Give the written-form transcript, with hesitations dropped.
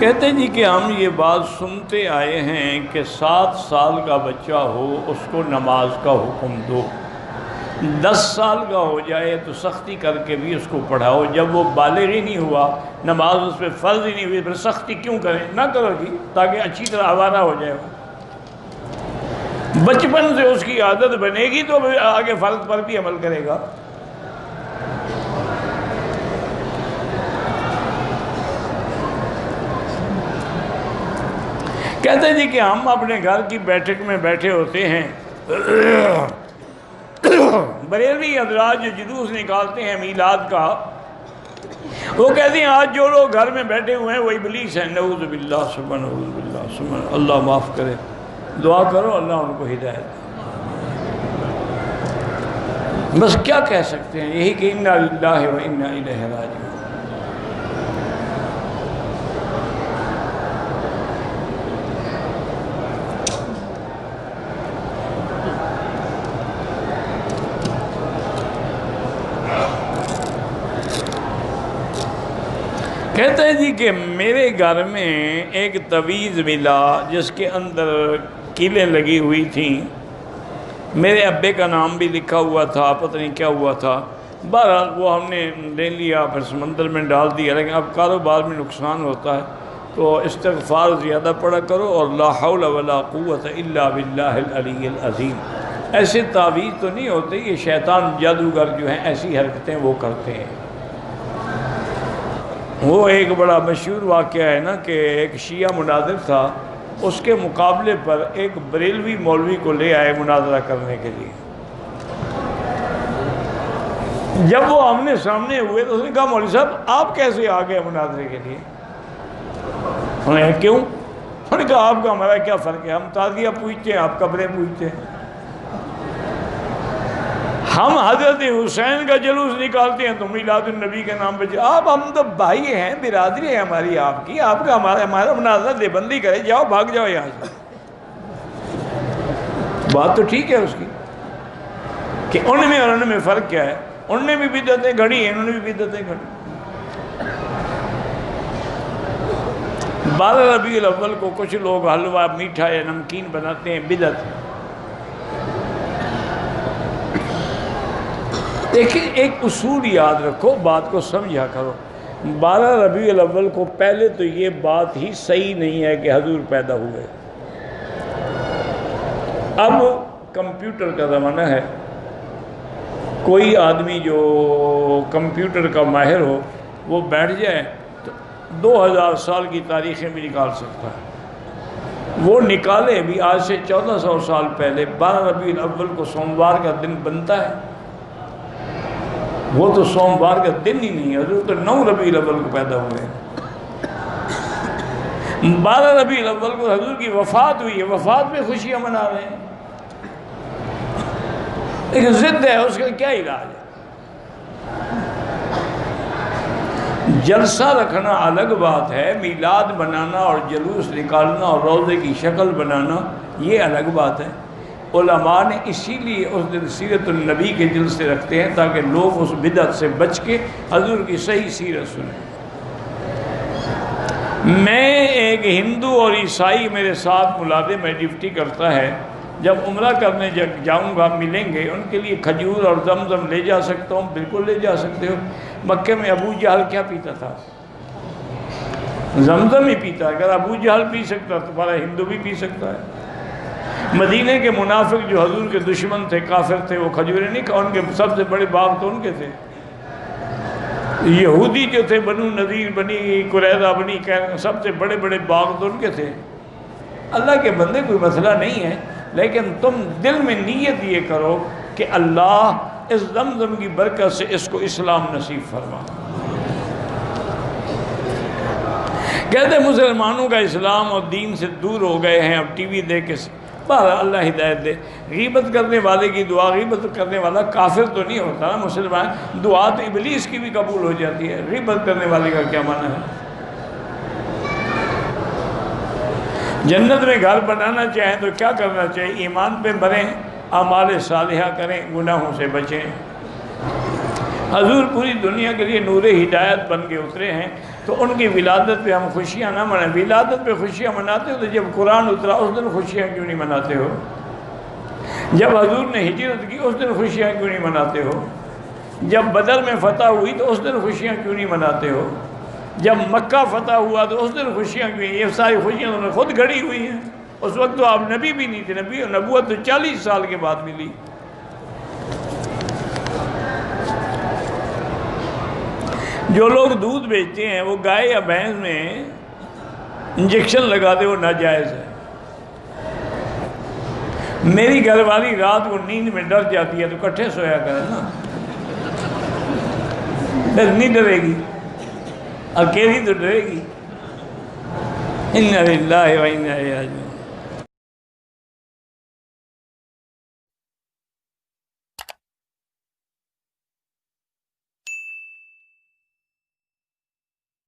کہتے ہیں جی کہ ہم یہ بات سنتے آئے ہیں کہ 7 سال کا بچہ ہو اس کو نماز کا حکم دو، 10 سال کا ہو جائے تو سختی کر کے بھی اس کو پڑھاؤ، جب وہ بالغ ہی نہیں ہوا، نماز اس پہ فرض ہی نہیں ہوئی، پھر سختی کیوں کریں؟ نہ کرو جی، تاکہ اچھی طرح آوارہ ہو جائے وہ۔ بچپن سے اس کی عادت بنے گی تو آگے فرض پر بھی عمل کرے گا۔ کہتے ہیں جی کہ ہم اپنے گھر کی بیٹھک میں بیٹھے ہوتے ہیں، بریلوی حضرات جو جلوس نکالتے ہیں میلاد کا، وہ کہتے ہیں آج جو لوگ گھر میں بیٹھے ہوئے ہیں وہ ابلیس ہیں، نعوذ باللہ، سبحان نعوذ باللہ، سبحان اللہ، معاف کرے، دعا کرو اللہ ان کو ہدایت۔ بس کیا کہہ سکتے ہیں، یہی کہ انا للہ و انا الیہ راجعون۔ کہتے ہیں جی کہ میرے گھر میں ایک تعویذ ملا جس کے اندر کیلیں لگی ہوئی تھیں، میرے ابے کا نام بھی لکھا ہوا تھا، پتہ نہیں کیا ہوا تھا، بہرحال وہ ہم نے لے لیا، پھر سمندر میں ڈال دیا۔ لیکن اب کاروبار میں نقصان ہوتا ہے تو استغفار زیادہ پڑھا کرو، اور لا حول ولا قوت الا باللہ العلی العظیم۔ ایسے تعویذ تو نہیں ہوتے، یہ شیطان جادوگر جو ہیں ایسی حرکتیں وہ کرتے ہیں۔ وہ ایک بڑا مشہور واقعہ ہے نا کہ ایک شیعہ مناظر تھا، اس کے مقابلے پر ایک بریلوی مولوی کو لے آئے مناظرہ کرنے کے لیے۔ جب وہ آمنے سامنے ہوئے تو اس نے کہا مولوی صاحب آپ کیسے آ گئے مناظرے کے لیے؟ انہوں نے کہا کیوں؟ انہوں نے کہا آپ کا ہمارا کیا فرق ہے، ہم تازیہ پوچھتے ہیں، آپ قبریں پوچھتے ہیں۔ ہم حضرت حسین کا جلوس نکالتے ہیں تو میلاد النبی کے نام پہ آپ، ہم تو بھائی ہیں، برادری ہے ہماری آپ کی، آپ کا ہمارا مناظرہ دے بندی کرے، جاؤ بھاگ جاؤ یہاں سے۔ بات تو ٹھیک ہے اس کی کہ ان میں اور ان میں فرق کیا ہے، ان نے بھی بدعتیں گھڑی ہیں، انہوں نے بھی بدعتیں گھڑی۔ 12 ربیع الاول کو کچھ لوگ حلوہ میٹھا یا نمکین بناتے ہیں، بدعت۔ دیکھیں ایک اصول یاد رکھو، بات کو سمجھا کرو۔ 12 ربیع الاول کو پہلے تو یہ بات ہی صحیح نہیں ہے کہ حضور پیدا ہوئے۔ اب کمپیوٹر کا زمانہ ہے، کوئی آدمی جو کمپیوٹر کا ماہر ہو وہ بیٹھ جائے تو 2000 سال کی تاریخیں بھی نکال سکتا ہے۔ وہ نکالے بھی، آج سے 1400 سال پہلے 12 ربیع الاول کو سوموار کا دن بنتا ہے، وہ تو سوموار کا دن ہی نہیں ہے، حضور تو 9 ربیع الاول کو پیدا ہوئے ہیں۔ 12 ربیع الاول کو حضور کی وفات ہوئی ہے، وفات میں خوشیاں منا رہے ہیں۔ ایک ضد ہے، اس کا کیا علاج ہے؟ جلسہ رکھنا الگ بات ہے، میلاد بنانا اور جلوس نکالنا اور روضے کی شکل بنانا یہ الگ بات ہے۔ علماء نے اسی لیے اس دن سیرت النبی کے جلسے رکھتے ہیں تاکہ لوگ اس بدعت سے بچ کے حضور کی صحیح سیرت سنیں۔ میں ایک ہندو اور عیسائی میرے ساتھ ملازم ہے، ڈیوٹی کرتا ہے، جب عمرہ کرنے جاؤں گا ملیں گے، ان کے لیے کھجور اور زمزم لے جا سکتا ہوں؟ بالکل لے جا سکتے ہو۔ مکے میں ابو جہل کیا پیتا تھا؟ زمزم ہی پیتا ہے۔ اگر ابو جہل پی سکتا تو ہمارا ہندو بھی پی سکتا ہے۔ مدینہ کے منافق جو حضور کے دشمن تھے، کافر تھے، وہ کھجوریں نہیں کھا، ان کے سب سے بڑے باغ تو ان کے تھے۔ یہودی جو تھے، بنو نذیر، بنی قریظہ، بنی قینقاع، سب سے بڑے بڑے باغ تو ان کے تھے۔ اللہ کے بندے کوئی مسئلہ نہیں ہے، لیکن تم دل میں نیت یہ کرو کہ اللہ اس زمزم کی برکت سے اس کو اسلام نصیب فرما۔ کہتے مسلمانوں کا اسلام اور دین سے دور ہو گئے ہیں، اب ٹی وی دیکھ کے، بہرحال اللہ ہدایت دے۔ غیبت کرنے والے کی دعا، غیبت کرنے والا کافر تو نہیں ہوتا نا مسلمان، دعا تو ابلیس کی بھی قبول ہو جاتی ہے، غیبت کرنے والے کا کیا معنی ہے؟ جنت میں گھر بنانا چاہیں تو کیا کرنا چاہیے؟ ایمان پہ مریں، اعمال صالحہ کریں، گناہوں سے بچیں۔ حضور پوری دنیا کے لیے نور ہدایت بن کے اترے ہیں۔ تو ان کی ولادت پہ ہم خوشیاں نہ منائیں. ولادت پہ خوشیاں مناتے ہو تو جب قرآن اترا اس دن خوشیاں کیوں نہیں مناتے ہو؟ جب حضور نے ہجرت کی اس دن خوشیاں کیوں نہیں مناتے ہو؟ جب بدر میں فتح ہوئی تو اس دن خوشیاں کیوں نہیں مناتے ہو؟ جب مکہ فتح ہوا تو اس دن خوشیاں کیوں؟ یہ ساری خوشیاں انہوں نے خود گھڑی ہوئی ہیں. اس وقت تو آپ نبی بھی نہیں تھے. نبوت تو 40 سال کے بعد ملی. جو لوگ دودھ بیچتے ہیں وہ گائے یا بھینس میں انجیکشن لگاتے وہ ناجائز ہے. میری گھر والی رات کو نیند میں ڈر جاتی ہے تو کٹھے سویا کرے نا. نہیں ڈرے گی، اکیلی تو ڈرے گی. اِنَّا لِلَّهِ وَإِنَّا إِلَيْهِ رَاجِعُونَ.